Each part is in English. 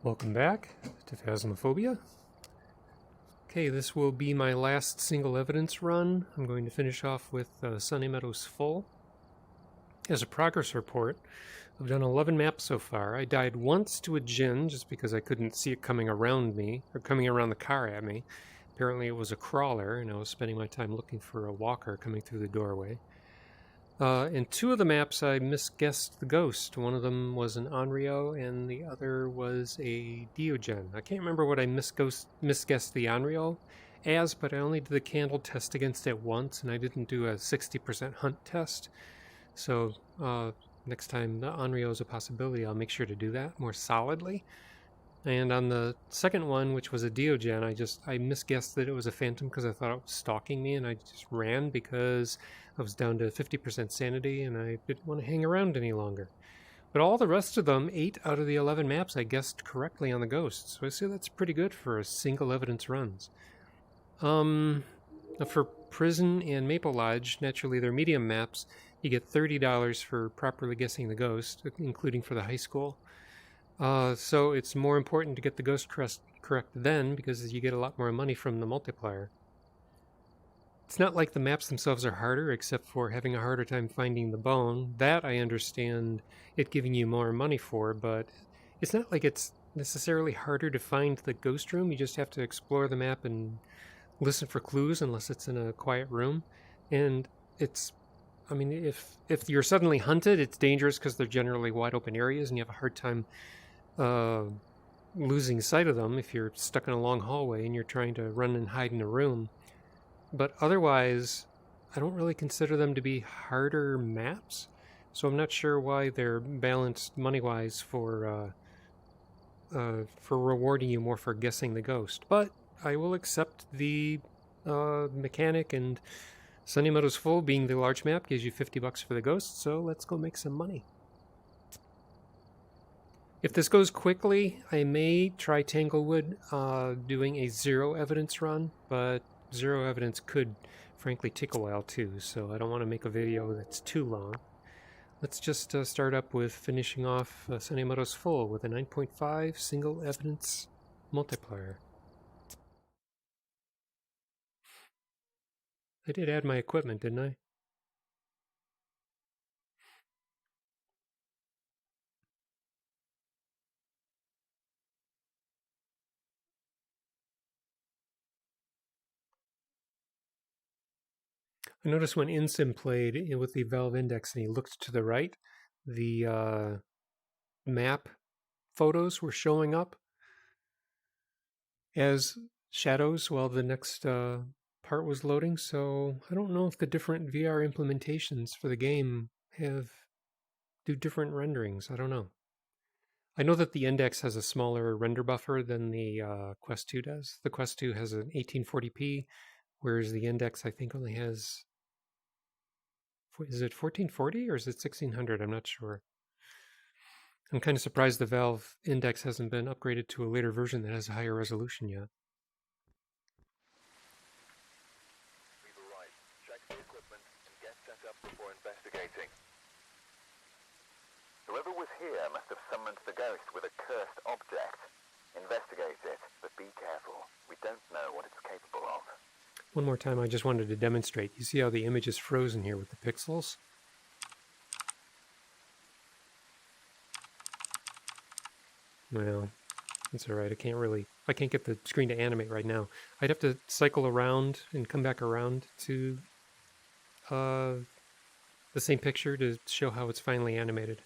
Welcome back to Phasmophobia. Okay, this will be my last single evidence run. I'm going to finish off with Sunny Meadows full. As a progress report, I've done 11 maps so far. I died once to a djinn just because I couldn't see it coming around me, or coming around the car at me. Apparently it was a crawler, and I was spending my time looking for a walker coming through the doorway. In two of the maps, I misguessed the ghost. One of them was an Onryo, and the other was a Diogen. I can't remember what I misguessed the Onryo as, but I only did the candle test against it once, and I didn't do a 60% hunt test. So next time the Onryo is a possibility, I'll make sure to do that more solidly. And on the second one, which was a Diogen, I misguessed that it was a phantom because I thought it was stalking me, and I just ran because I was down to 50% sanity and I didn't want to hang around any longer. But all the rest of them, 8 out of the 11 maps, I guessed correctly on the ghosts. So I say that's pretty good for single evidence runs. For Prison and Maple Lodge, naturally they're medium maps, you get $30 for properly guessing the ghost, including for the high school. So it's more important to get the ghost correct then, because you get a lot more money from the multiplier. It's not like the maps themselves are harder, except for having a harder time finding the bone. That I understand it giving you more money for, but it's not like it's necessarily harder to find the ghost room. You just have to explore the map and listen for clues, unless it's in a quiet room. And it's, I mean, if you're suddenly hunted, it's dangerous because they're generally wide open areas and you have a hard time losing sight of them if you're stuck in a long hallway and you're trying to run and hide in a room. But otherwise, I don't really consider them to be harder maps, so I'm not sure why they're balanced money-wise for rewarding you more for guessing the ghost. But I will accept the mechanic, and Sunny Meadows Full being the large map gives you $50 for the ghost, so let's go make some money. If this goes quickly, I may try Tanglewood doing a 0 evidence run, but 0 evidence could frankly take a while too, so I don't want to make a video that's too long. Let's just start up with finishing off Sunny Meadows Full with a 9.5 single evidence multiplier. I did add my equipment, didn't I? I noticed when Insim played with the Valve Index and he looked to the right, the map photos were showing up as shadows while the next part was loading. So I don't know if the different VR implementations for the game do different renderings. I don't know. I know that the Index has a smaller render buffer than the Quest 2 does. The Quest 2 has an 1840p, whereas the Index I think only has, is it 1440 or is it 1600? I'm not sure. I'm kind of surprised the Valve Index hasn't been upgraded to a later version that has a higher resolution yet. We've arrived. Check the equipment and get set up before investigating. Whoever was here must have summoned the ghost with a cursed object. Investigate it, but be careful. We don't know what it's capable of. One more time, I just wanted to demonstrate. You see how the image is frozen here with the pixels? Well, that's alright. I can't get the screen to animate right now. I'd have to cycle around and come back around to the same picture to show how it's finally animated.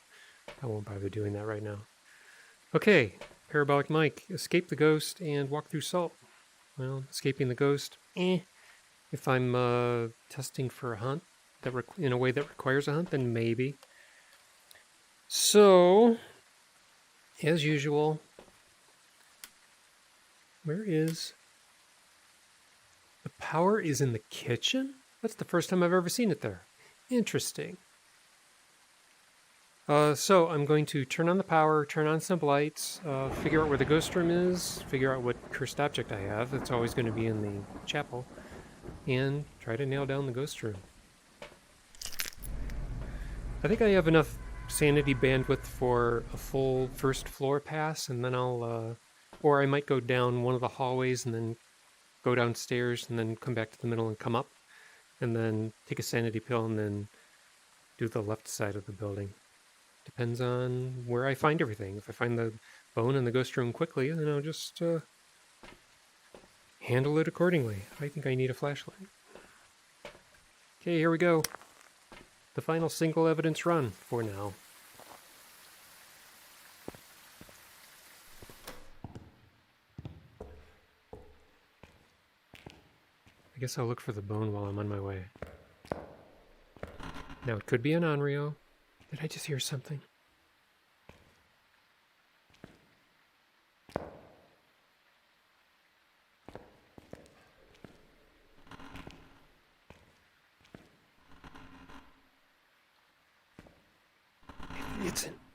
I won't bother doing that right now. Okay, Parabolic Mike, escape the ghost and walk through salt. Well, escaping the ghost, If I'm testing for a hunt that in a way that requires a hunt, then maybe. So, as usual, where is... The power is in the kitchen? That's the first time I've ever seen it there. Interesting. So I'm going to turn on the power, turn on some lights, figure out where the ghost room is, figure out what cursed object I have. That's always going to be in the chapel. And try to nail down the ghost room. I think I have enough sanity bandwidth for a full first floor pass, and then I'll, or I might go down one of the hallways and then go downstairs and then come back to the middle and come up, and then take a sanity pill and then do the left side of the building. Depends on where I find everything. If I find the bone in the ghost room quickly, then I'll just handle it accordingly. I think I need a flashlight. Okay, here we go. The final single evidence run for now. I guess I'll look for the bone while I'm on my way. Now, it could be an Onryo. Did I just hear something?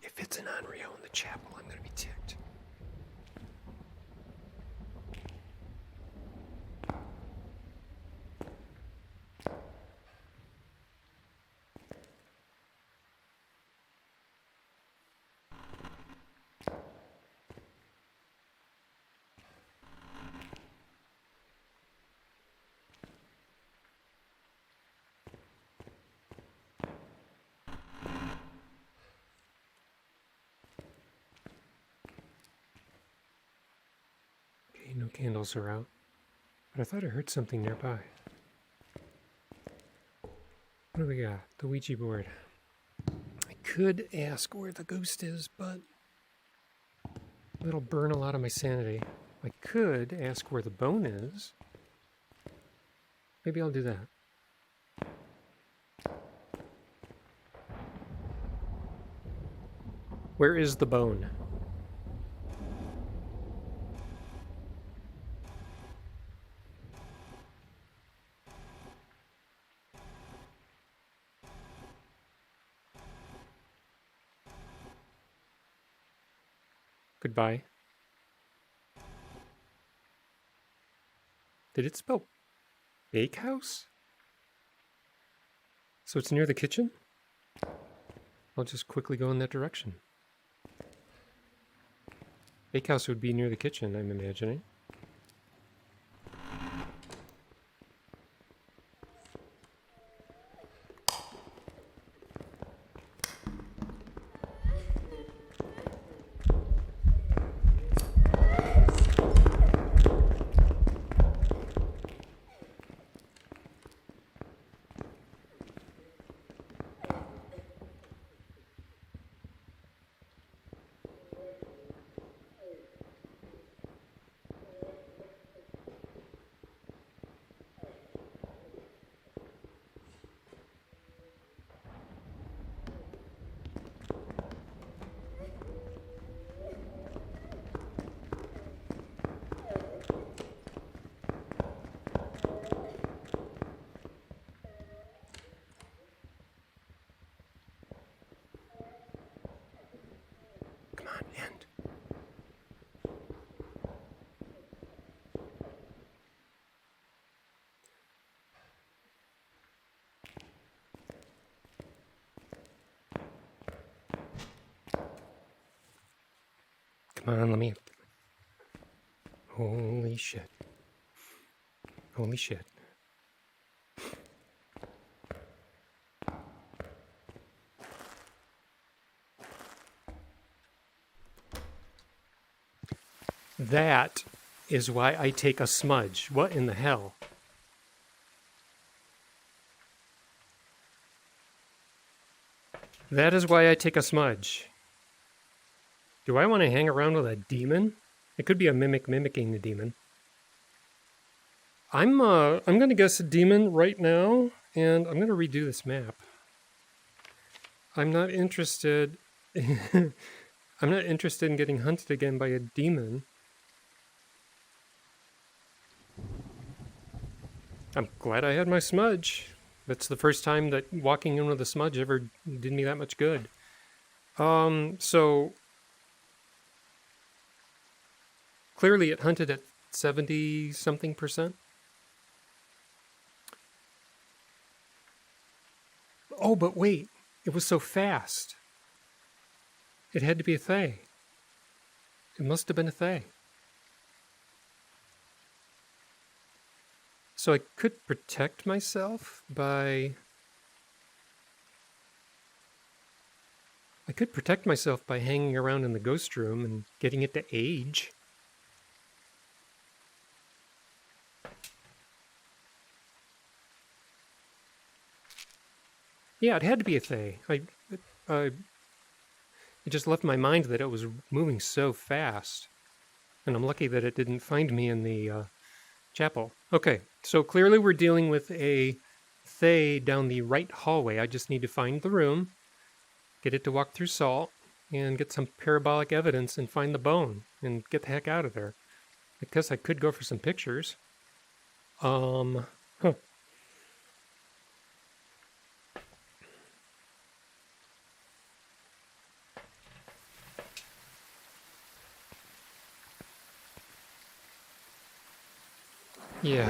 If it's an Onryo in the chapel, I'm gonna be ticked. No candles are out, but I thought I heard something nearby. What do we got? The Ouija board. I could ask where the ghost is, but that'll burn a lot of my sanity. I could ask where the bone is. Maybe I'll do that. Where is the bone? Goodbye. Did it spell bakehouse? So it's near the kitchen? I'll just quickly go in that direction. Bakehouse would be near the kitchen, I'm imagining. Come on, let me... Holy shit. Holy shit. That is why I take a smudge. What in the hell? That is why I take a smudge. Do I want to hang around with a demon? It could be a mimic mimicking the demon. I'm going to guess a demon right now, and I'm going to redo this map. I'm not interested... I'm not interested in getting hunted again by a demon. I'm glad I had my smudge. That's the first time that walking in with a smudge ever did me that much good. So... Clearly it hunted at 70-something%. Oh, but wait. It was so fast. It had to be a Thaye. It must have been a Thaye. So I could protect myself by... hanging around in the ghost room and getting it to age. Yeah, it had to be a Thaye. It just left my mind that it was moving so fast. And I'm lucky that it didn't find me in the chapel. Okay, so clearly we're dealing with a Thaye down the right hallway. I just need to find the room, get it to walk through salt, and get some parabolic evidence and find the bone and get the heck out of there. I guess I could go for some pictures. Huh. Yeah.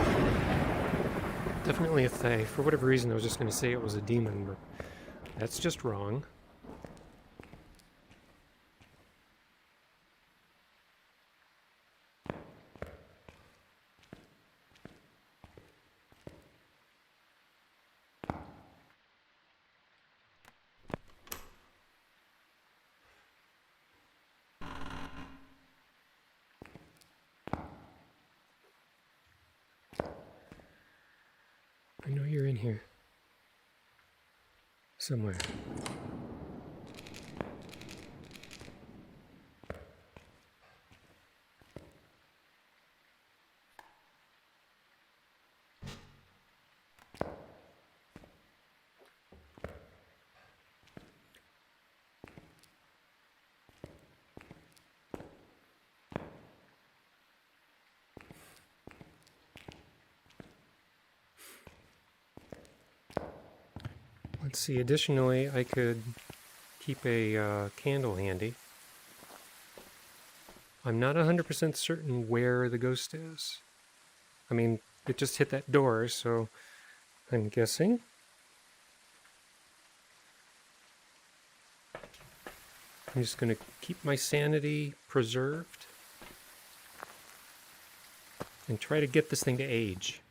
Definitely a Thaye. For whatever reason, I was just going to say it was a demon, but that's just wrong. I know you're in here. Somewhere. Let's see, additionally, I could keep a candle handy. I'm not 100% certain where the ghost is. I mean, it just hit that door, so I'm guessing. I'm just going to keep my sanity preserved and try to get this thing to age.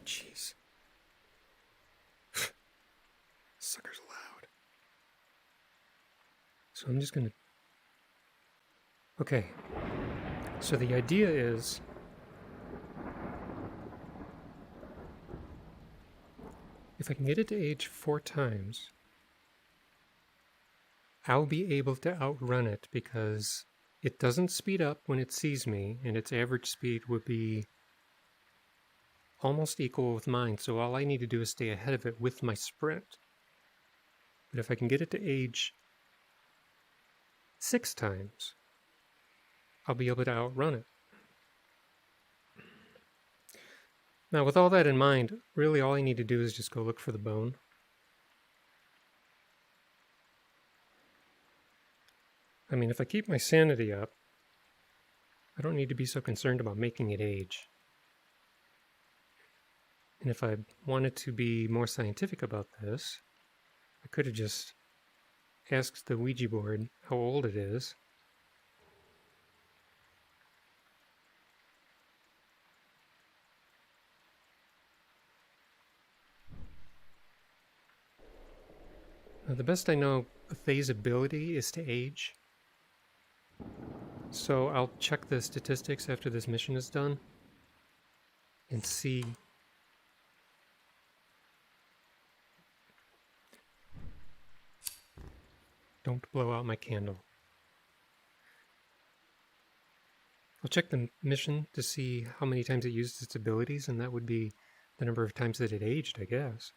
Jeez. Sucker's loud. So I'm just gonna... Okay. So the idea is... if I can get it to age 4 times, I'll be able to outrun it because it doesn't speed up when it sees me, and its average speed would be almost equal with mine, so all I need to do is stay ahead of it with my sprint. But if I can get it to age 6 times, I'll be able to outrun it. Now, with all that in mind, really all I need to do is just go look for the bone. I mean, if I keep my sanity up, I don't need to be so concerned about making it age. And if I wanted to be more scientific about this, I could have just asked the Ouija board how old it is. Now, the best I know, Thaye's ability is to age. So I'll check the statistics after this mission is done and see. Don't blow out my candle. I'll check the mission to see how many times it used its abilities, and that would be the number of times that it aged, I guess.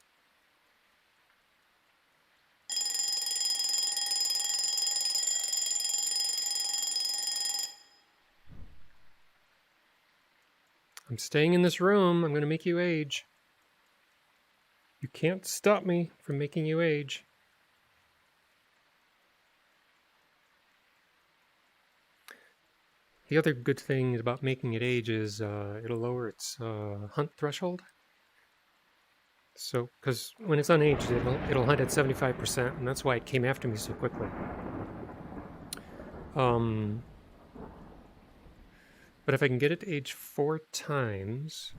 I'm staying in this room. I'm going to make you age. You can't stop me from making you age. The other good thing about making it age is it'll lower its hunt threshold. So, because when it's unaged, it'll hunt at 75%, and that's why it came after me so quickly. But if I can get it to age 4 times,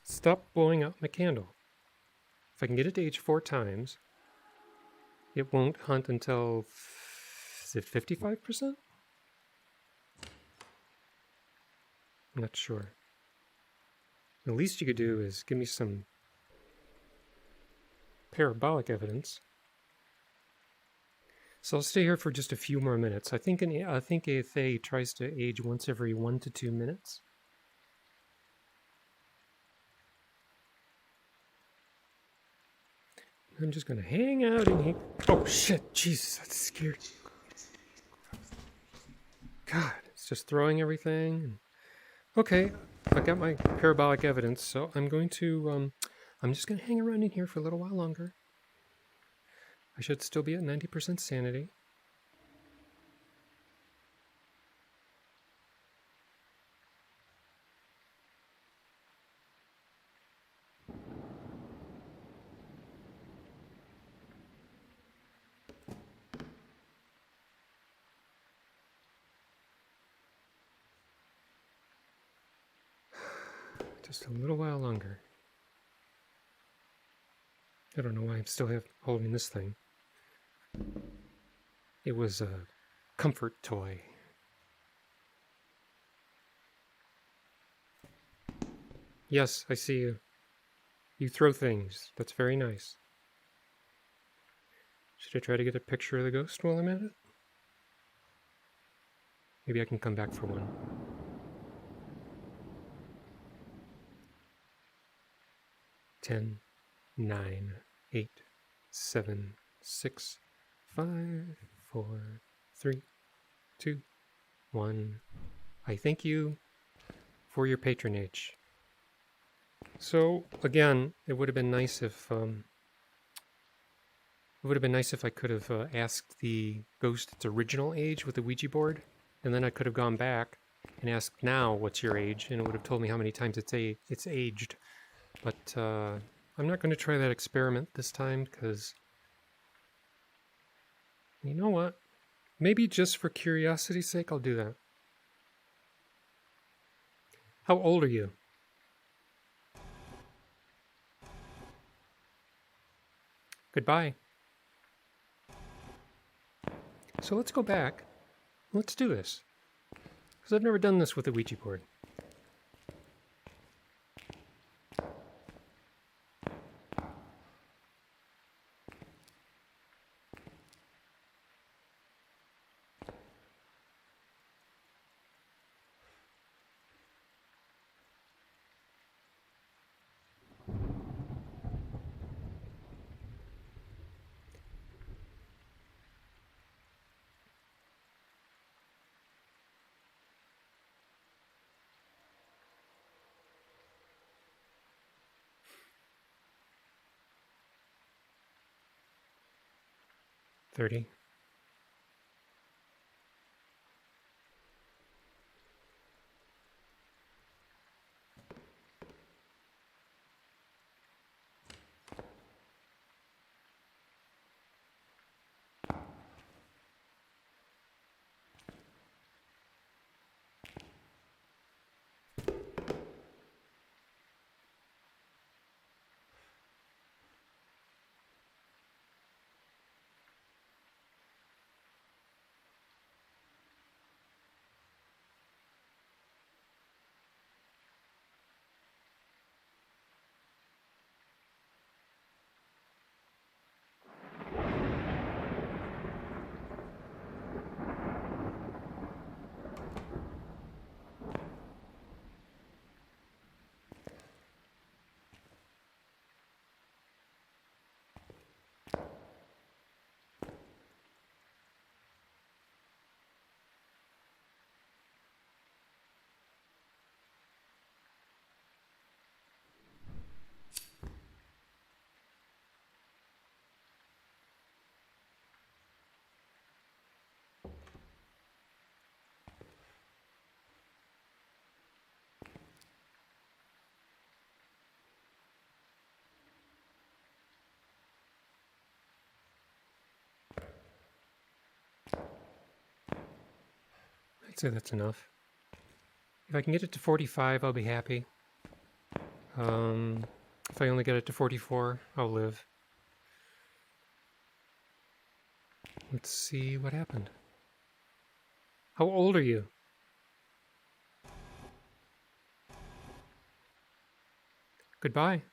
stop blowing out my candle. If I can get it to age 4 times, it won't hunt until, is it 55%? I'm not sure. The least you could do is give me some parabolic evidence. So I'll stay here for just a few more minutes. I think a Thaye tries to age once every 1 to 2 minutes. I'm just going to hang out in here. Oh shit, Jesus, that's scary. God, it's just throwing everything. Okay, I got my parabolic evidence, so I'm going to, I'm just going to hang around in here for a little while longer. I should still be at 90% sanity. Just a little while longer. I don't know why I'm still holding this thing. It was a comfort toy. Yes, I see you. You throw things. That's very nice. Should I try to get a picture of the ghost while I'm at it? Maybe I can come back for one. 10, 9, 8, 7, 6, 5, 4, 3, 2, 1. I thank you for your patronage. So again, it would have been nice if I could have asked the ghost its original age with the Ouija board, and then I could have gone back and asked now what's your age, and it would have told me how many times it's aged. But I'm not going to try that experiment this time because, you know what? Maybe just for curiosity's sake, I'll do that. How old are you? Goodbye. So let's go back. Let's do this. Because I've never done this with a Ouija board. $30. I'd say that's enough. If I can get it to 45, I'll be happy. If I only get it to 44, I'll live. Let's see what happened. How old are you? Goodbye.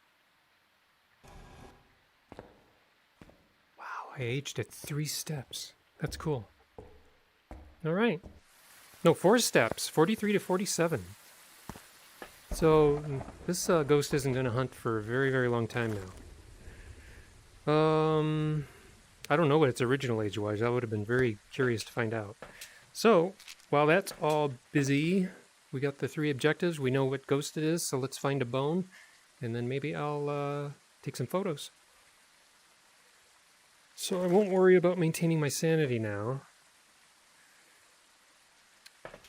Wow, I aged at 3 steps. That's cool. All right. No, 4 steps. 43 to 47. So this ghost isn't going to hunt for a very, very long time now. I don't know what its original age was. I would have been very curious to find out. So, while that's all busy, we got the 3 objectives. We know what ghost it is, so let's find a bone. And then maybe I'll take some photos. So I won't worry about maintaining my sanity now.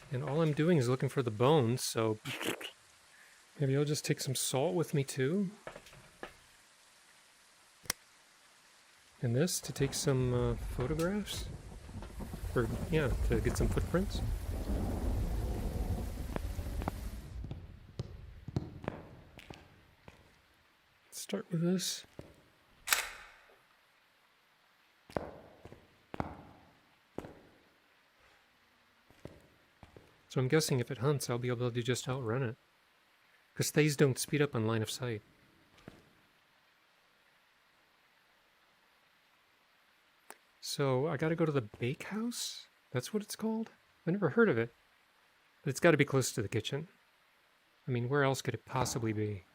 And all I'm doing is looking for the bones, so maybe I'll just take some salt with me too. And this to take some photographs. Or, yeah, to get some footprints. Let's start with this. So I'm guessing if it hunts, I'll be able to just outrun it. Because Thays don't speed up on line of sight. So I gotta go to the bakehouse? That's what it's called? I never heard of it. But it's gotta be close to the kitchen. I mean, where else could it possibly be?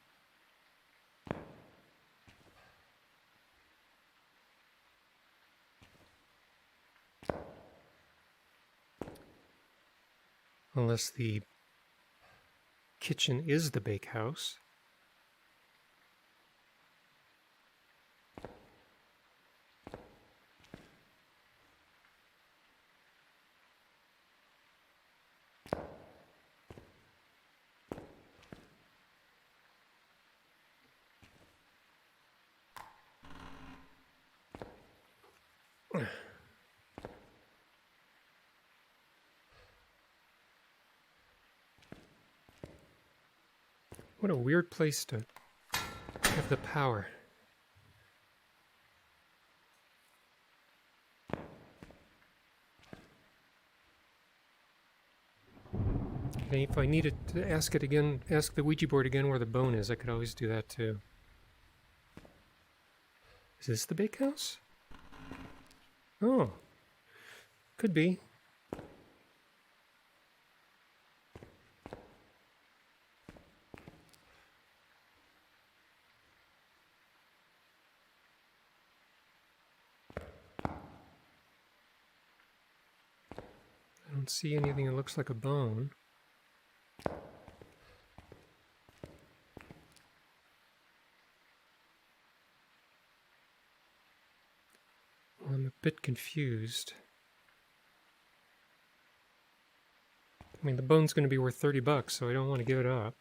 Unless the kitchen is the bakehouse. What a weird place to have the power. And if I needed to ask it again, ask the Ouija board again where the bone is, I could always do that too. Is this the bakehouse? Oh, could be. I don't see anything that looks like a bone. I'm a bit confused. I mean, the bone's going to be worth $30, so I don't want to give it up.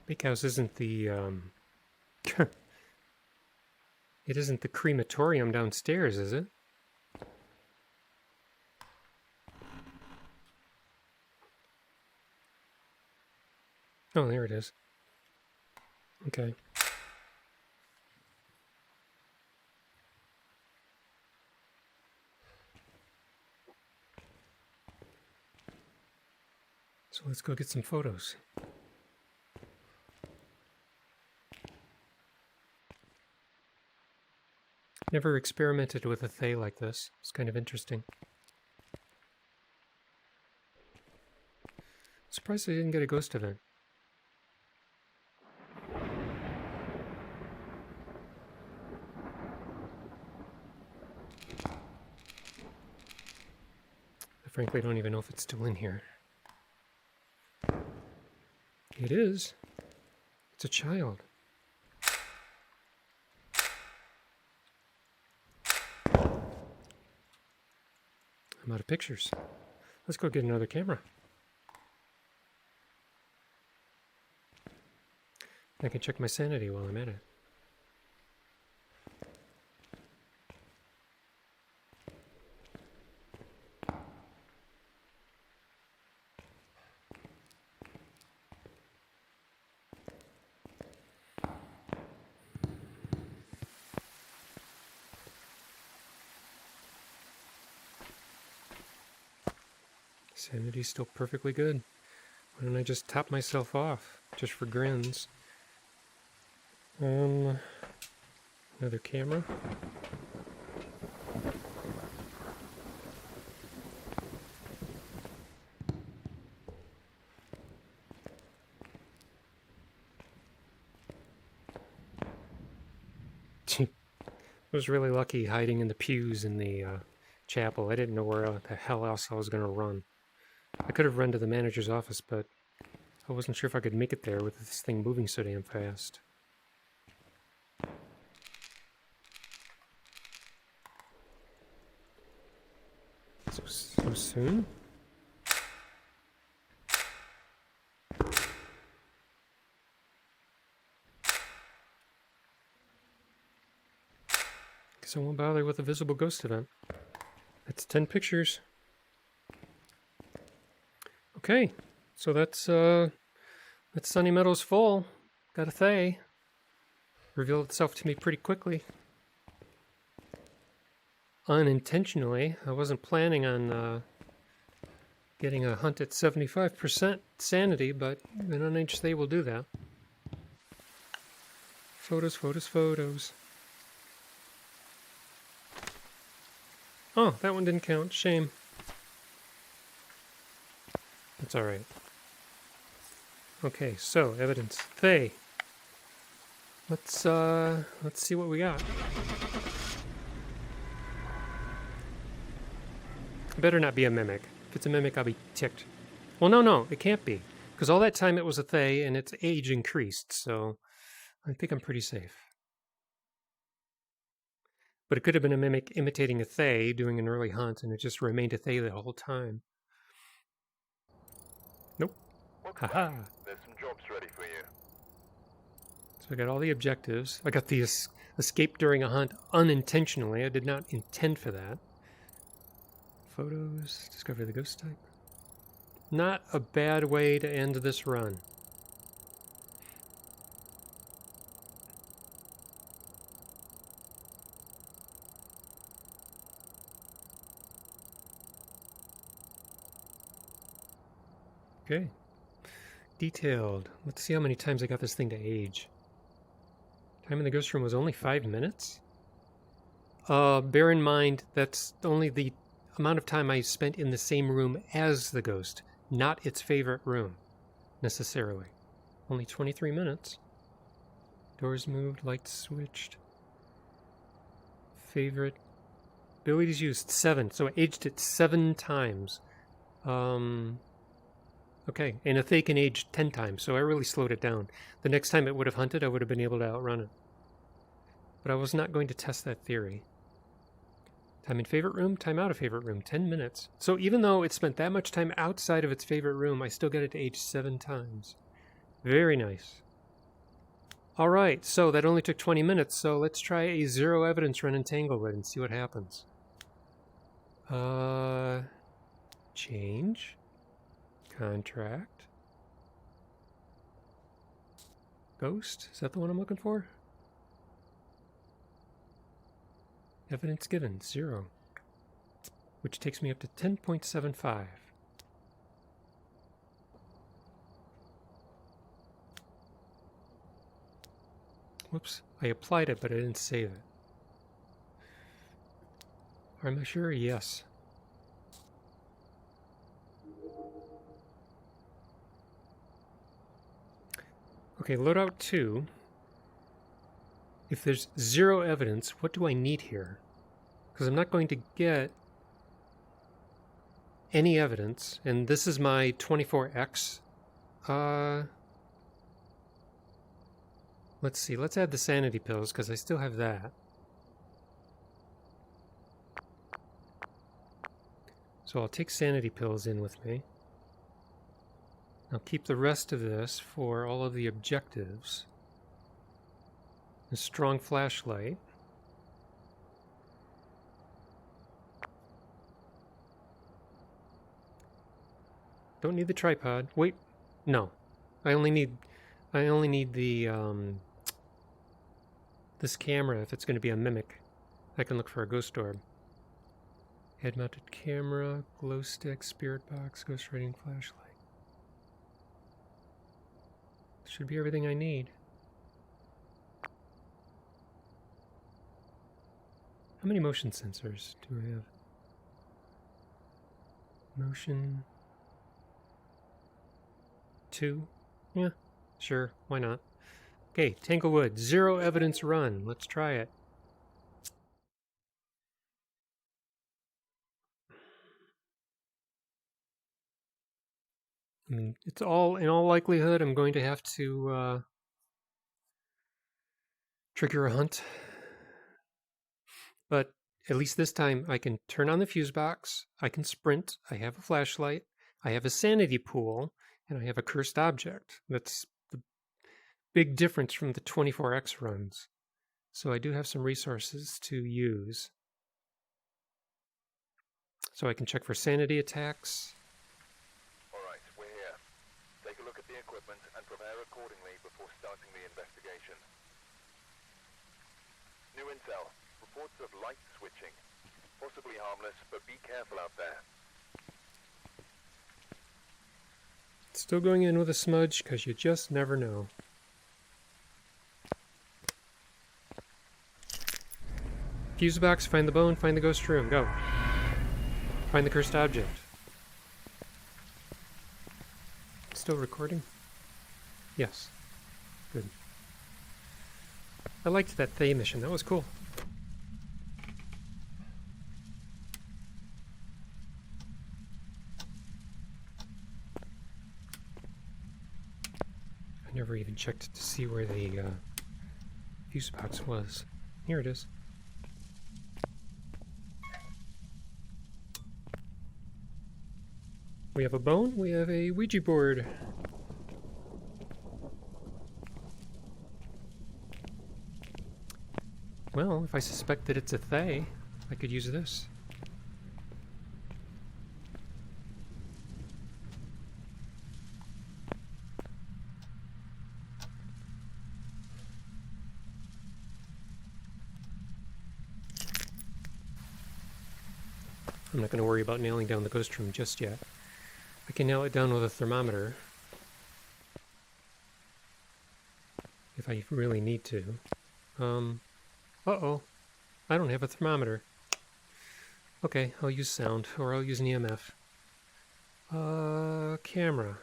Bakehouse isn't the, it isn't the crematorium downstairs, is it? Oh, there it is. Okay. So let's go get some photos. Never experimented with a Thaye like this. It's kind of interesting. Surprised I didn't get a ghost event. I frankly don't even know if it's still in here. It is. It's a child. I'm out of pictures. Let's go get another camera. I can check my sanity while I'm at it. Sanity's still perfectly good. Why don't I just top myself off, just for grins? Another camera. I was really lucky hiding in the pews in the chapel. I didn't know where the hell else I was going to run. I could have run to the manager's office, but I wasn't sure if I could make it there with this thing moving so damn fast. So soon? Guess I won't bother with a visible ghost event. That's 10 pictures. Okay, so that's Sunny Meadows full. Got a Thaye. Revealed itself to me pretty quickly. Unintentionally. I wasn't planning on getting a hunt at 75% sanity, but an unaged Thaye will do that. Photos, photos, photos. Oh, that one didn't count. Shame. That's all right. Okay, so evidence. Thaye. Let's see what we got. It better not be a mimic. If it's a mimic, I'll be ticked. Well, no, it can't be. Because all that time it was a Thaye, and its age increased, so I think I'm pretty safe. But it could have been a mimic imitating a Thaye, doing an early hunt, and it just remained a Thaye the whole time. Nope. Haha. There's some jobs ready for you. So I got all the objectives. I got the escape during a hunt unintentionally. I did not intend for that. Photos, discover the ghost type. Not a bad way to end this run. Okay. Detailed. Let's see how many times I got this thing to age. Time in the ghost room was only 5 minutes. Bear in mind, that's only the amount of time I spent in the same room as the ghost, not its favorite room, necessarily. Only 23 minutes. Doors moved, lights switched. Favorite. Abilities used 7, so I aged it 7 times. Okay, and a Thaye can age 10 times, so I really slowed it down. The next time it would have hunted, I would have been able to outrun it. But I was not going to test that theory. Time in favorite room, time out of favorite room, 10 minutes. So even though it spent that much time outside of its favorite room, I still got it to age 7 times. Very nice. Alright, so that only took 20 minutes, so let's try a 0 evidence run in Tanglewood and see what happens. Change. Contract. Ghost, is that the one I'm looking for? Evidence given, 0. Which takes me up to 10.75. Whoops, I applied it, but I didn't save it. Am I sure? Yes. Okay, loadout 2. If there's 0 evidence, what do I need here? Because I'm not going to get any evidence, and this is my 24x let's see. Let's add the sanity pills, because I still have that. So I'll take sanity pills in with me. I'll keep the rest of this for all of the objectives. A strong flashlight. Don't need the tripod. Wait, no. I only need the this camera if it's going to be a mimic. I can look for a ghost orb. Head-mounted camera, glow stick, spirit box, ghost writing flashlight. Should be everything I need. How many motion sensors do I have? Motion 2? Yeah, sure, why not? Okay, Tanglewood, 0 evidence run. Let's try it. I mean, it's all, in all likelihood, I'm going to have to trigger a hunt. But at least this time I can turn on the fuse box, I can sprint, I have a flashlight, I have a sanity pool, and I have a cursed object. That's the big difference from the 24x runs. So I do have some resources to use. So I can check for sanity attacks. Alright, we're here. Take a look at the equipment and prepare accordingly before starting the investigation. New intel. Reports of light switching. Possibly harmless, but be careful out there. Still going in with a smudge, because you just never know. Fuse box, find the bone, find the ghost room, go. Find the cursed object. Still recording? Yes. Good. I liked that Thaye mission, that was cool. I never even checked to see where the fuse box was. Here it is. We have a bone, we have a Ouija board. Well, if I suspect that it's a Thaye, I could use this. I'm not going to worry about nailing down the ghost room just yet. I can nail it down with a thermometer if I really need to. Uh-oh. I don't have a thermometer. Okay, I'll use sound, or I'll use an EMF. Camera.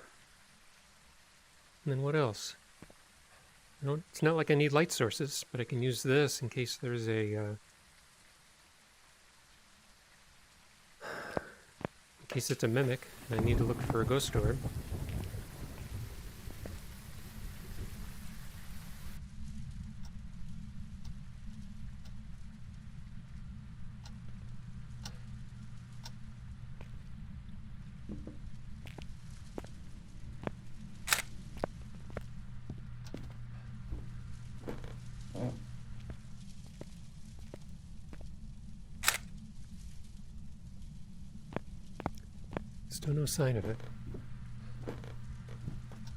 And then what else? It's not like I need light sources, but I can use this in case there's a... in case it's a mimic, and I need to look for a ghost orb. Still no sign of it.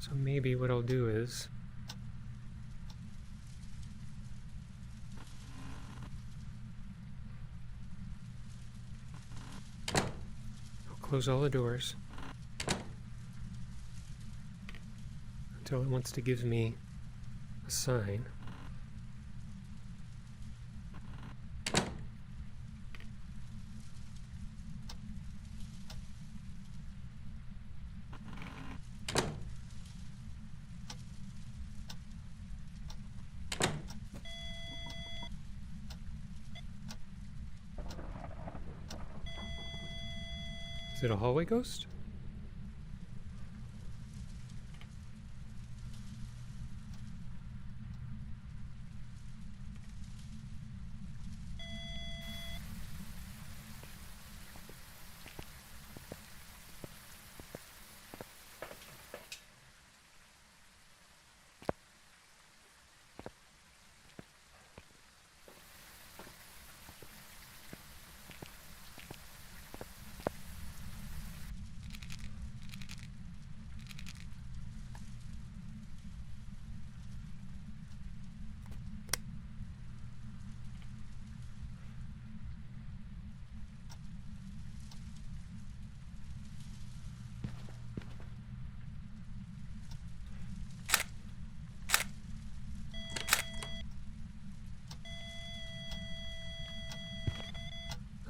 So maybe what I'll do is... I'll close all the doors until it wants to give me a sign. Is it a hallway ghost?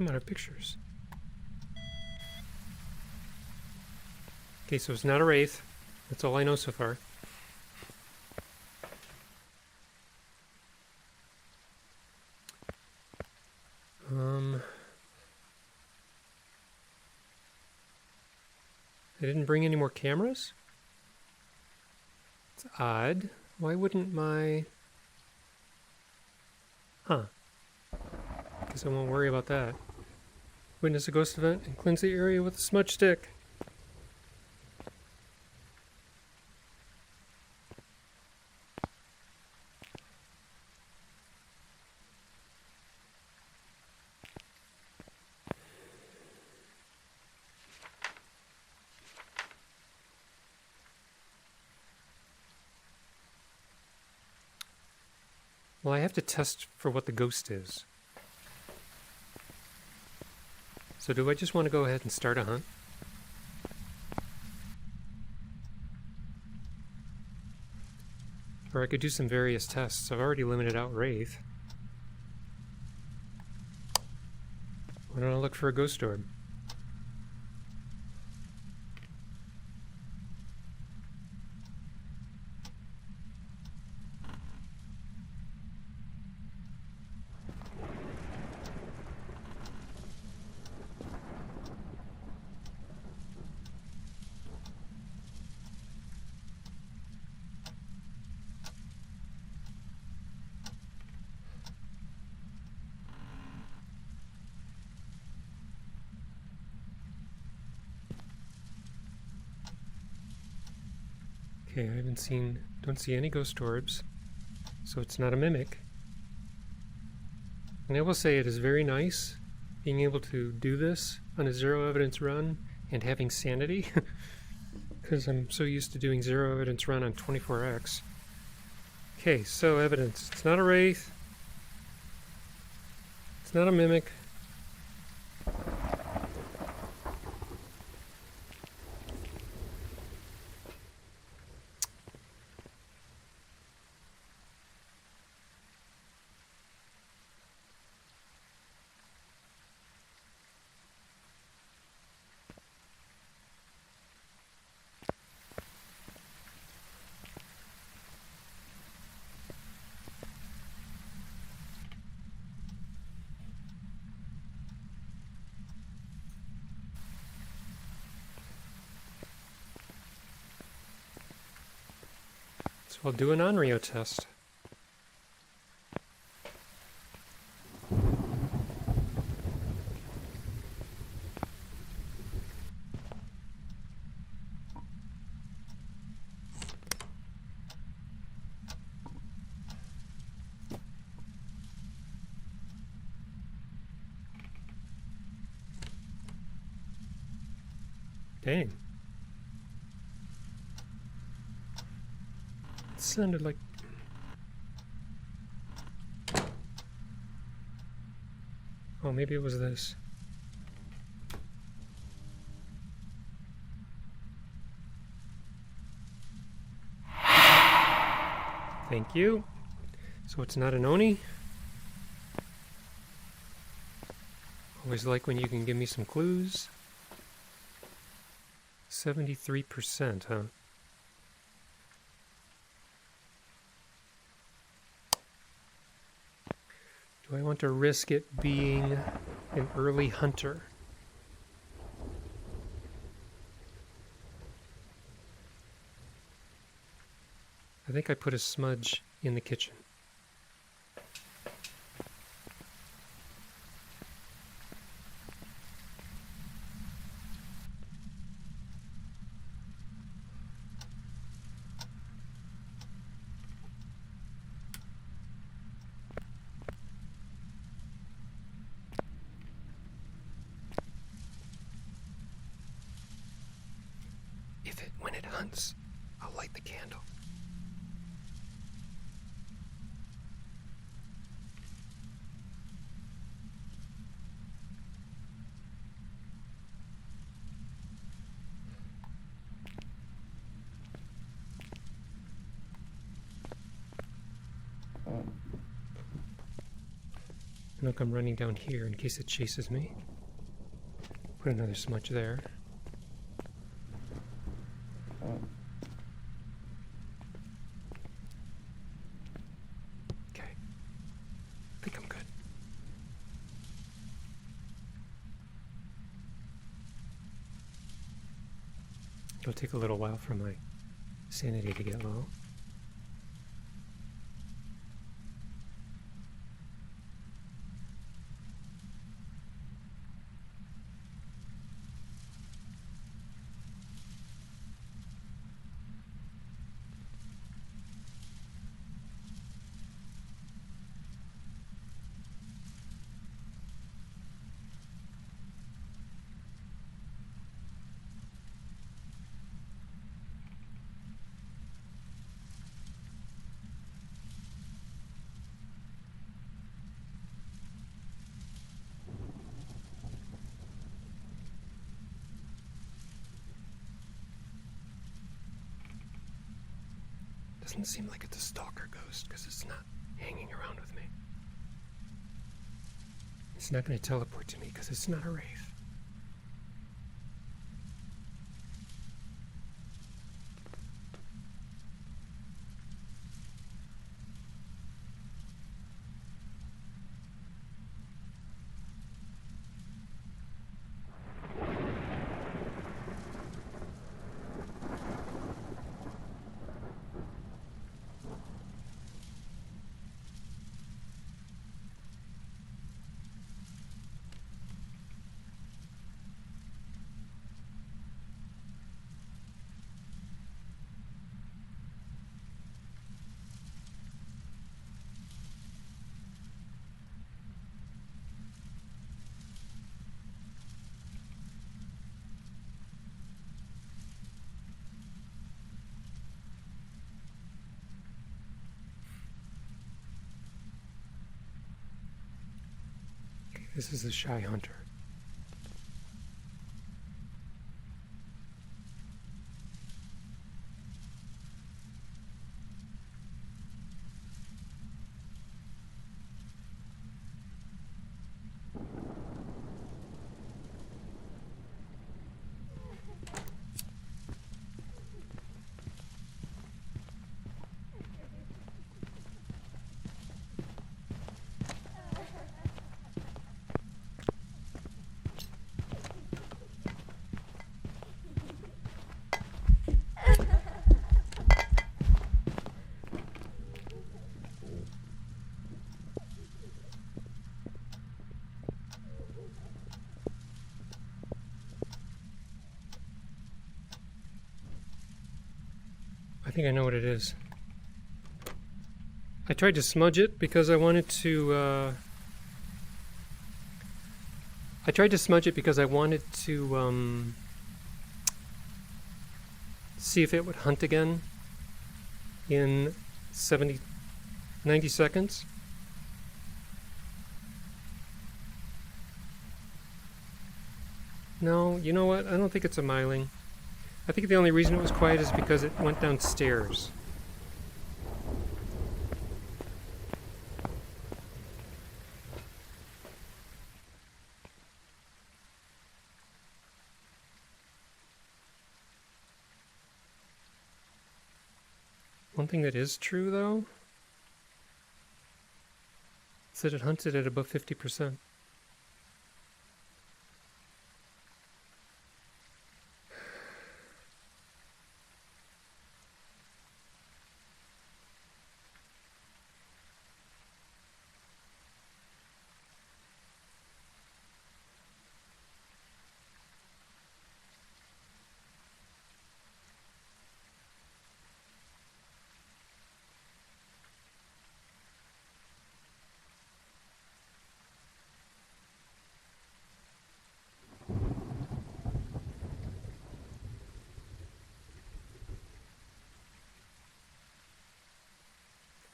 I'm out of pictures. Okay, so it's not a wraith. That's all I know so far. I didn't bring any more cameras? It's odd. Why wouldn't my... Huh. Guess I won't worry about that. Witness a ghost event and cleanse the area with a smudge stick. Well, I have to test for what the ghost is. So do I just want to go ahead and start a hunt? Or I could do some various tests. I've already limited out Wraith. Why don't I look for a ghost orb? Okay, I don't see any ghost orbs, so it's not a mimic. And I will say it is very nice being able to do this on a zero evidence run and having sanity, because I'm so used to doing zero evidence run on 24x. Okay, so evidence. It's not a wraith. It's not a mimic. So I'll do an Onryo test. Dang. It sounded like... Oh, maybe it was this. Thank you. So it's not an Oni. Always like when you can give me some clues. 73%, huh? Do I want to risk it being an early hunter? I think I put a smudge in the kitchen. When it hunts, I'll light the candle. And I'll come running down here in case it chases me. Put another smudge there. Okay. I think I'm good. It'll take a little while for my sanity to get low. Doesn't seem like it's a stalker ghost because it's not hanging around with me. It's not going to teleport to me because it's not a wraith. This is the shy hunter. I think I know what it is. I tried to smudge it because I wanted to, see if it would hunt again in 90 seconds. No, you know what? I don't think it's a myling. I think the only reason it was quiet is because it went downstairs. One thing that is true, though, is that it hunted at above 50%.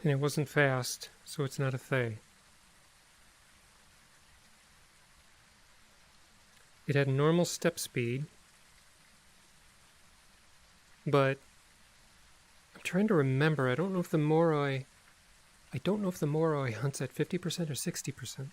And it wasn't fast, so it's not a Thaye. It had normal step speed, but I'm trying to remember. I don't know if the Moroi hunts at 50% or 60%.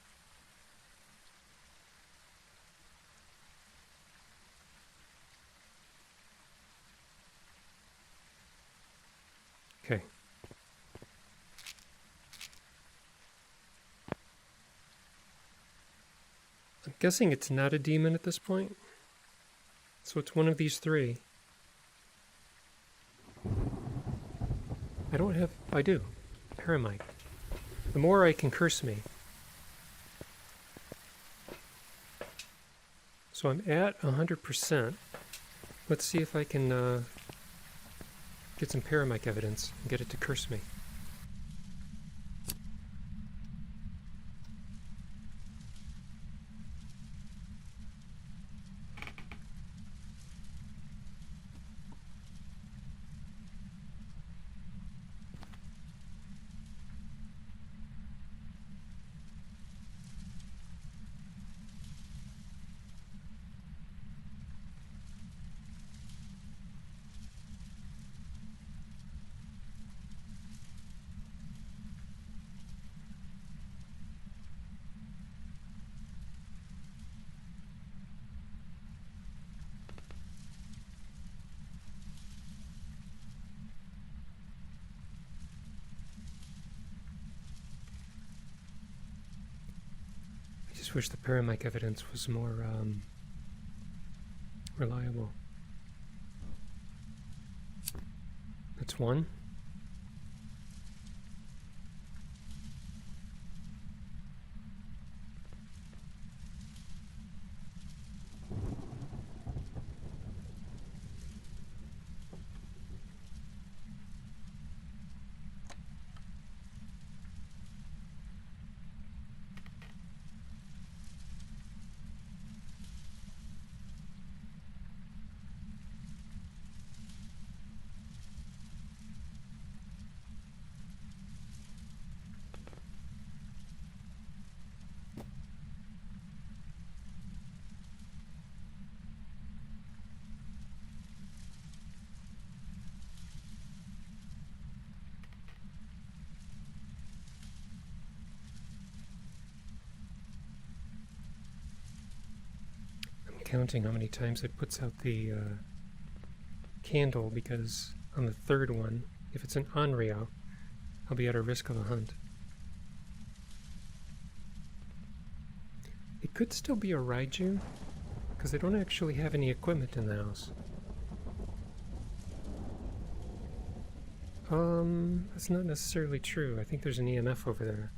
Guessing it's not a demon at this point. So it's one of these three. I do. Paramite. The Moroi can curse me. So I'm at 100%. Let's see if I can get some paramite evidence and get it to curse me. I just wish the paramite evidence was more reliable. That's one. Counting how many times it puts out the candle, because on the third one, if it's an Onryo, I'll be at a risk of a hunt. It could still be a Raiju, because I don't actually have any equipment in the house. That's not necessarily true. I think there's an EMF over there.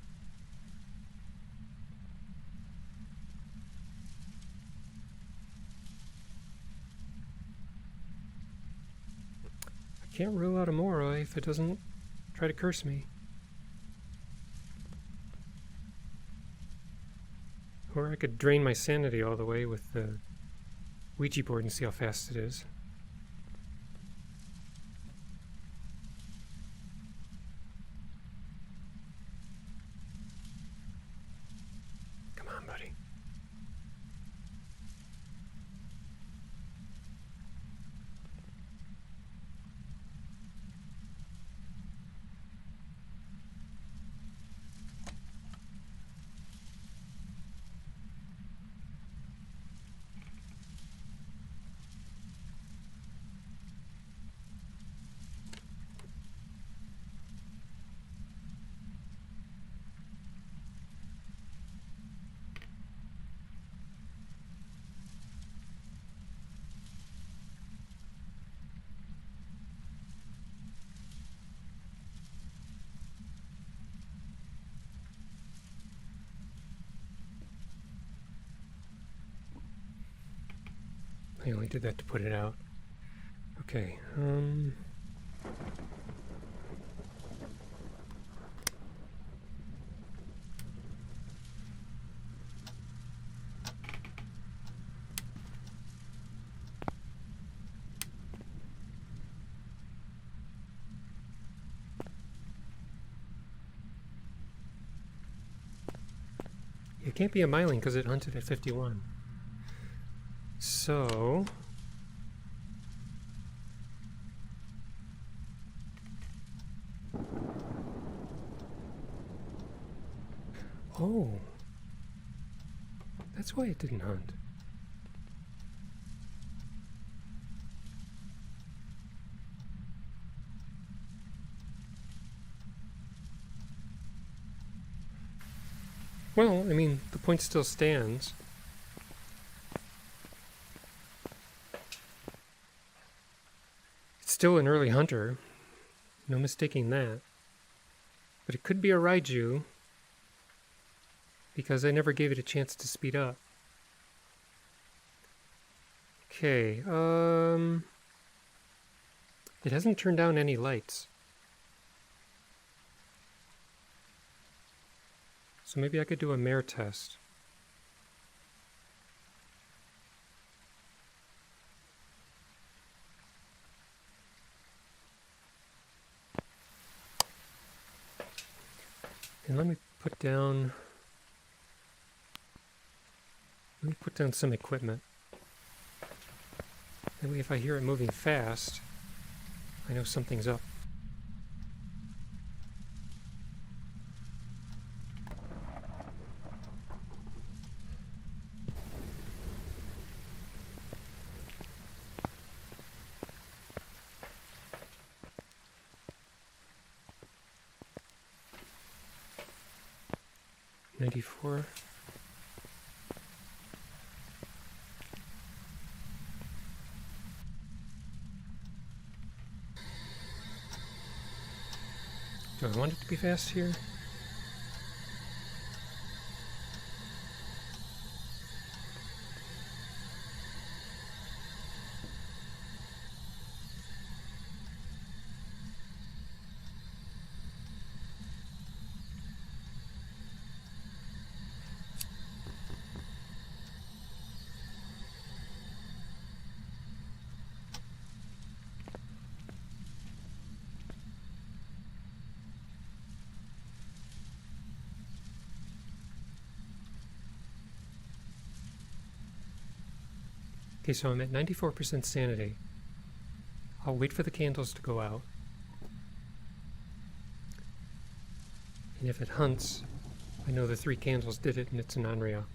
Can't rule out a Moroi if it doesn't try to curse me. Or I could drain my sanity all the way with the Ouija board and see how fast it is. Come on, buddy. I only did that to put it out. Okay, it can't be a myling because it hunted at 51. So... Oh. That's why it didn't hunt. Well, I mean, the point still stands. still an early hunter. No mistaking that. But it could be a Raiju, because I never gave it a chance to speed up. Okay, it hasn't turned down any lights. So maybe I could do a Mare test. And let me put down some equipment. That way if I hear it moving fast, I know something's up. '94. Do I want it to be fast here? Okay, so I'm at 94% sanity. I'll wait for the candles to go out. And if it hunts, I know the 3 candles did it and it's an Onryo.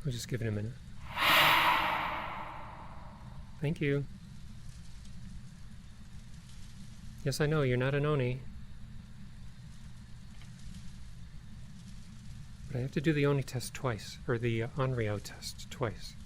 We'll just give it a minute. Thank you. Yes, I know, you're not an Oni. But I have to do the Oni test twice, or the Onryo test twice.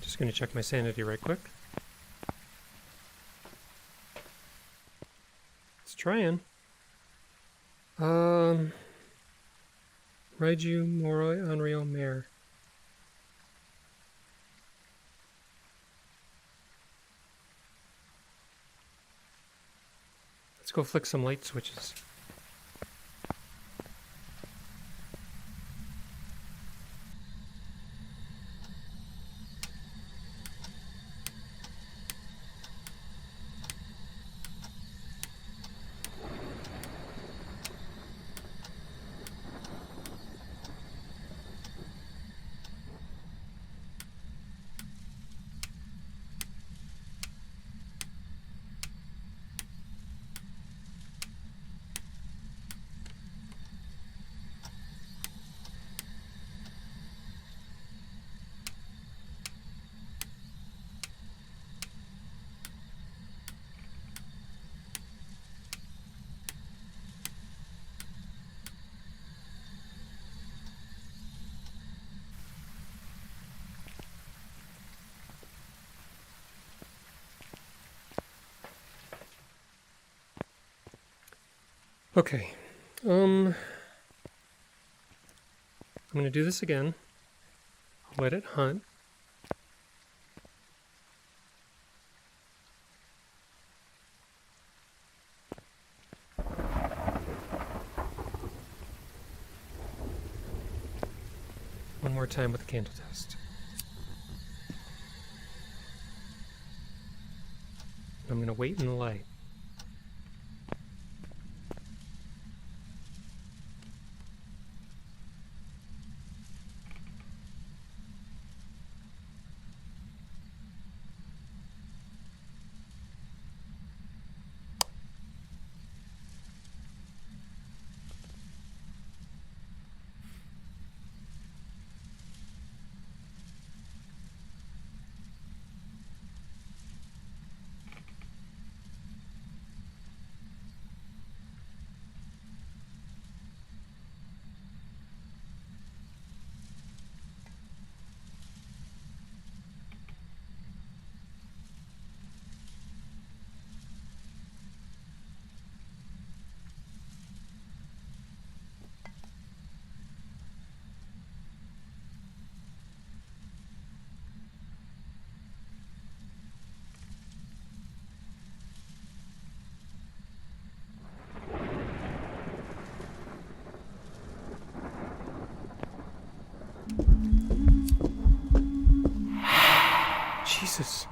Just going to check my sanity right quick. It's trying. Raiju, Moroi, Onryo, Mare. Let's go flick some light switches. Okay. I'm going to do this again. I'll let it hunt. One more time with the candle test. I'm going to wait in the light. Jesus.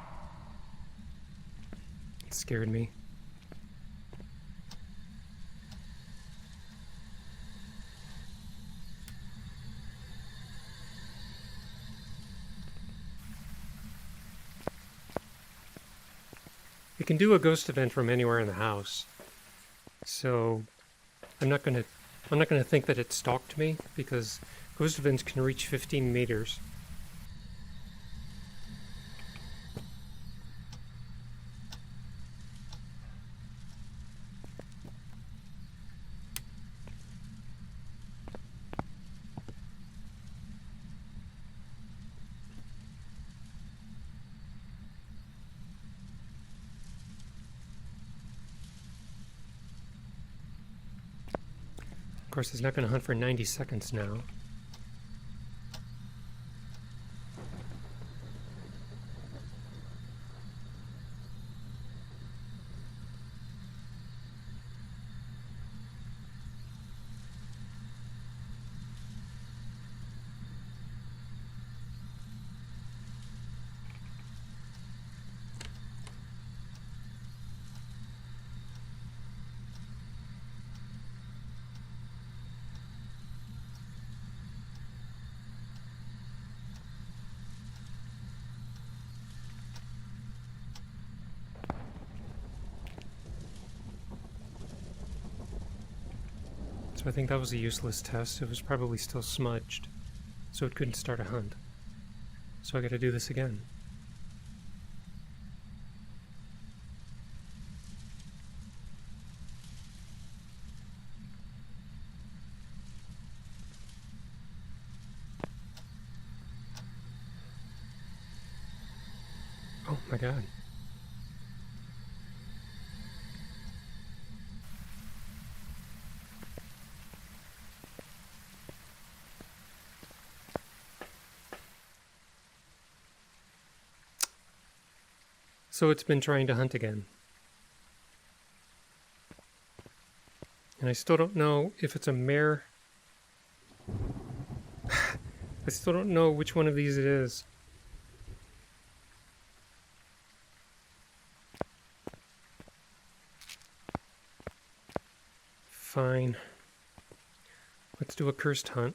It scared me. It can do a ghost event from anywhere in the house. So I'm not gonna think that it stalked me, because ghost events can reach 15 meters. Of course, it's not going to hunt for 90 seconds now. So I think that was a useless test. It was probably still smudged, so it couldn't start a hunt. So I gotta do this again. Oh my god. So it's been trying to hunt again. And I still don't know if it's a mare. I still don't know which one of these it is. Fine. Let's do a cursed hunt.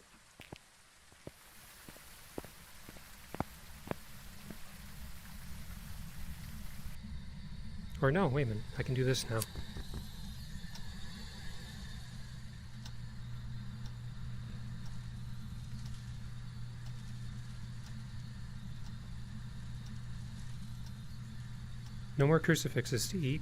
Or no, wait a minute. I can do this now. No more crucifixes to eat.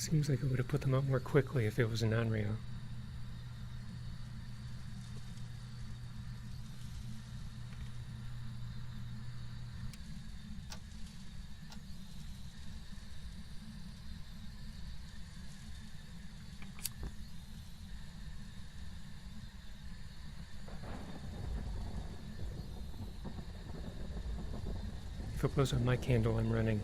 Seems like it would have put them out more quickly if it was an Onryo. If it blows out my candle, I'm running.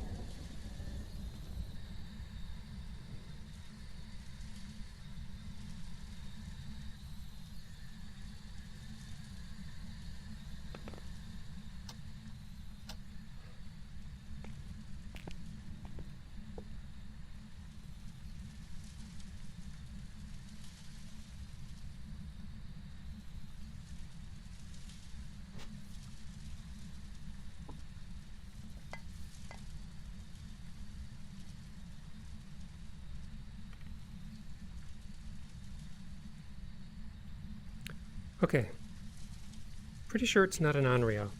Okay. Pretty sure it's not an Onryo.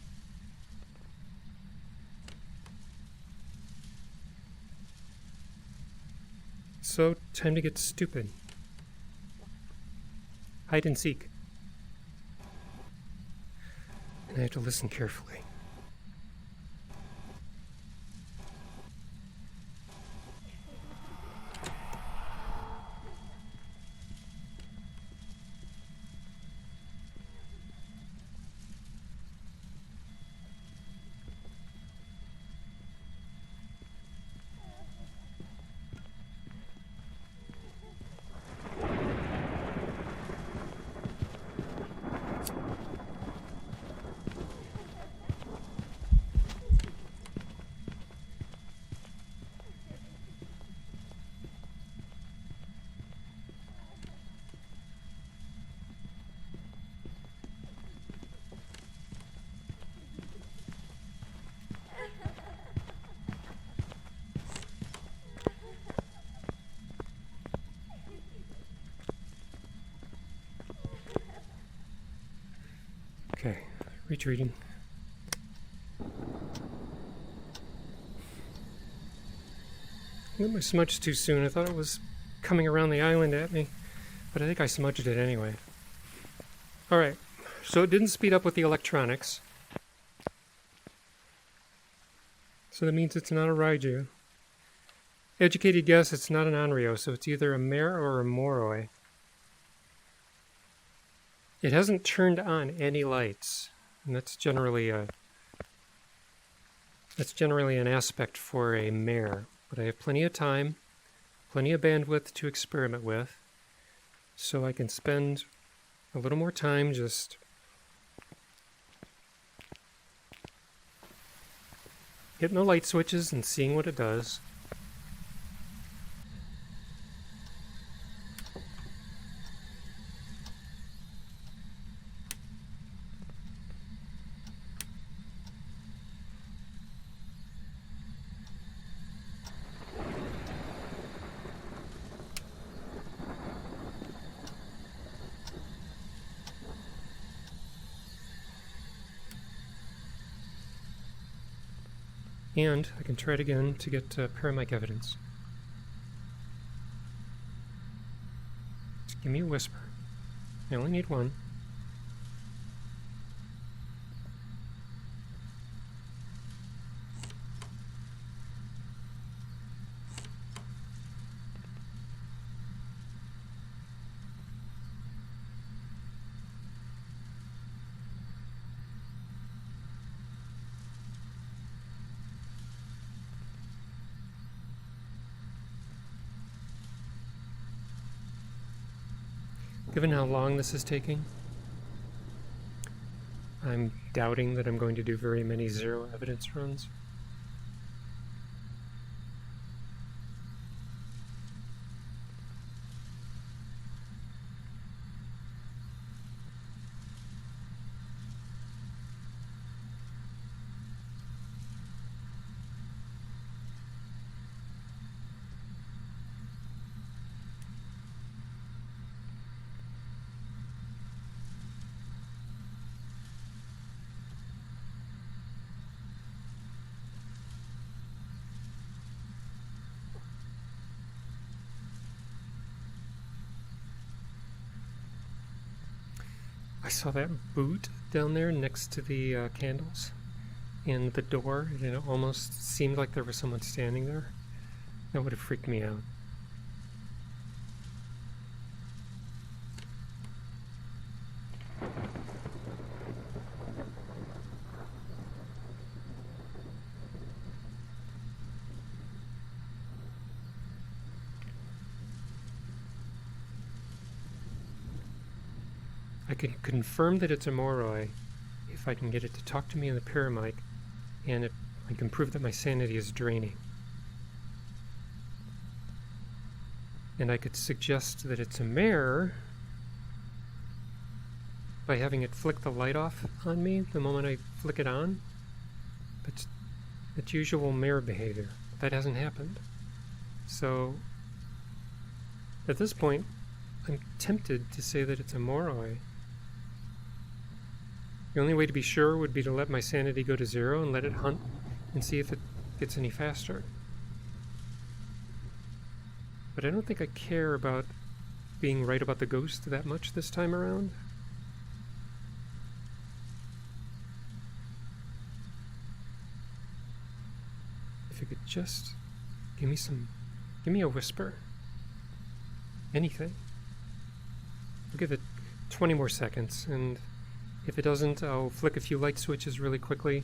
So, time to get stupid. Hide and seek. And I have to listen carefully. Okay, retreating. I lit my smudge too soon. I thought it was coming around the island at me, but I think I smudged it anyway. Alright, so it didn't speed up with the electronics. So that means it's not a Ouija. Educated guess, it's not an Onryo, so it's either a Mare or a Moroi. It hasn't turned on any lights, and that's generally an aspect for a Mare. But I have plenty of time, plenty of bandwidth to experiment with, so I can spend a little more time just hitting the light switches and seeing what it does. And I can try it again to get paramic evidence. Just give me a whisper. I only need one. Given how long this is taking, I'm doubting that I'm going to do very many zero evidence runs. I saw that boot down there next to the candles and the door, and it almost seemed like there was someone standing there. That would have freaked me out. I can confirm that it's a Moroi if I can get it to talk to me in the paramic, and I can prove that my sanity is draining. And I could suggest that it's a Mare by having it flick the light off on me the moment I flick it on. But it's usual Mare behavior. That hasn't happened. So, at this point, I'm tempted to say that it's a Moroi. The only way to be sure would be to let my sanity go to 0 and let it hunt and see if it gets any faster. But I don't think I care about being right about the ghost that much this time around. If you could just give me a whisper. Anything. I'll give it 20 more seconds, and if it doesn't, I'll flick a few light switches really quickly,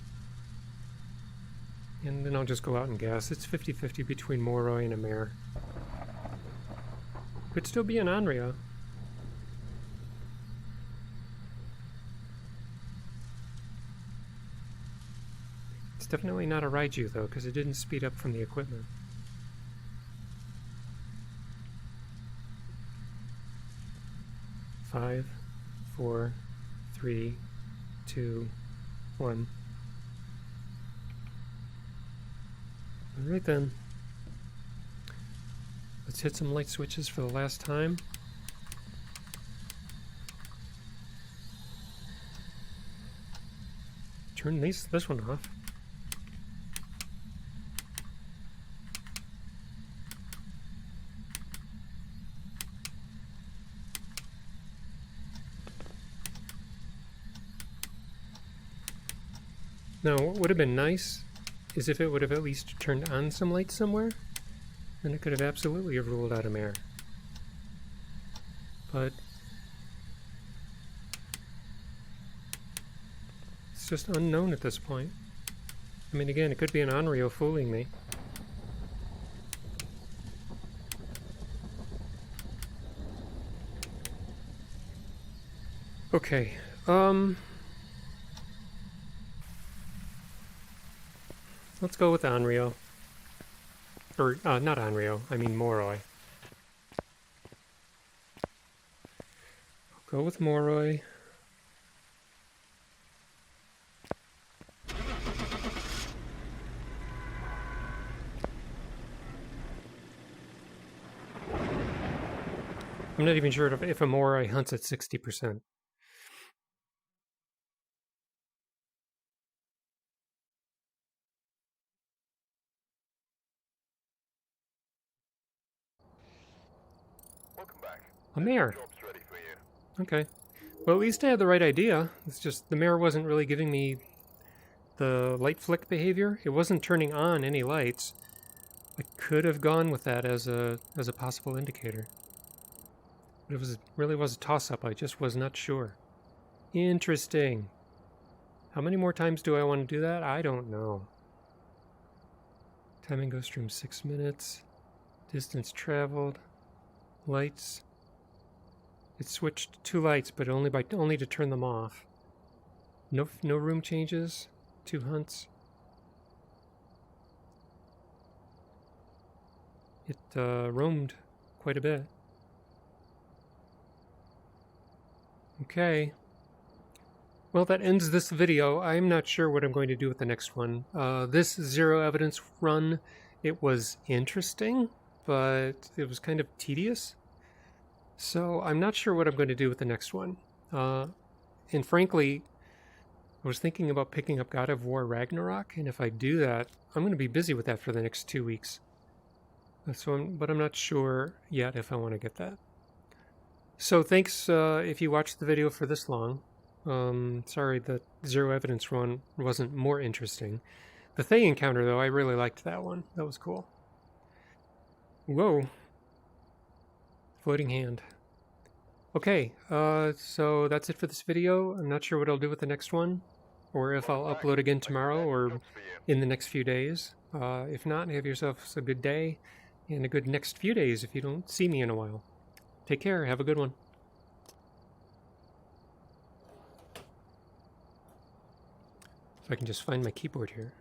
and then I'll just go out and guess. It's 50-50 between Moroi and a Mare. Could still be an Onryo. It's definitely not a Raiju, though, because it didn't speed up from the equipment. Five, 4, 3, 2, 1. Alright then. Let's hit some light switches for the last time. Turn this one off. Now, what would have been nice is if it would have at least turned on some light somewhere. Then it could have absolutely ruled out a Mare. But it's just unknown at this point. I mean, again, it could be an Onryo fooling me. Okay, let's go with Onryo. Or, not Onryo, I mean Moroi. I'll go with Moroi. I'm not even sure if a Moroi hunts at 60%. Welcome back. A Mare. Job's ready for you. Okay. Well, at least I had the right idea. It's just the Mare wasn't really giving me the light flick behavior. It wasn't turning on any lights. I could have gone with that as a possible indicator. But it really was a toss-up. I just was not sure. Interesting. How many more times do I want to do that? I don't know. Timing goes from 6 minutes. Distance traveled. Lights. It switched 2 lights, but only to turn them off. No room changes. 2 hunts. It roamed quite a bit. Okay. Well, that ends this video. I'm not sure what I'm going to do with the next one. This zero evidence run, it was interesting, but it was kind of tedious. So I'm not sure what I'm going to do with the next one. And frankly, I was thinking about picking up God of War Ragnarok, and if I do that, I'm going to be busy with that for the next 2 weeks. But I'm not sure yet if I want to get that. So thanks if you watched the video for this long. Sorry the zero evidence one wasn't more interesting. The Thaye encounter, though, I really liked that one. That was cool. Whoa. Floating hand. Okay, so that's it for this video. I'm not sure what I'll do with the next one, or if I'll upload again tomorrow or in the next few days. If not, have yourselves a good day, and a good next few days if you don't see me in a while. Take care, have a good one. If I can just find my keyboard here.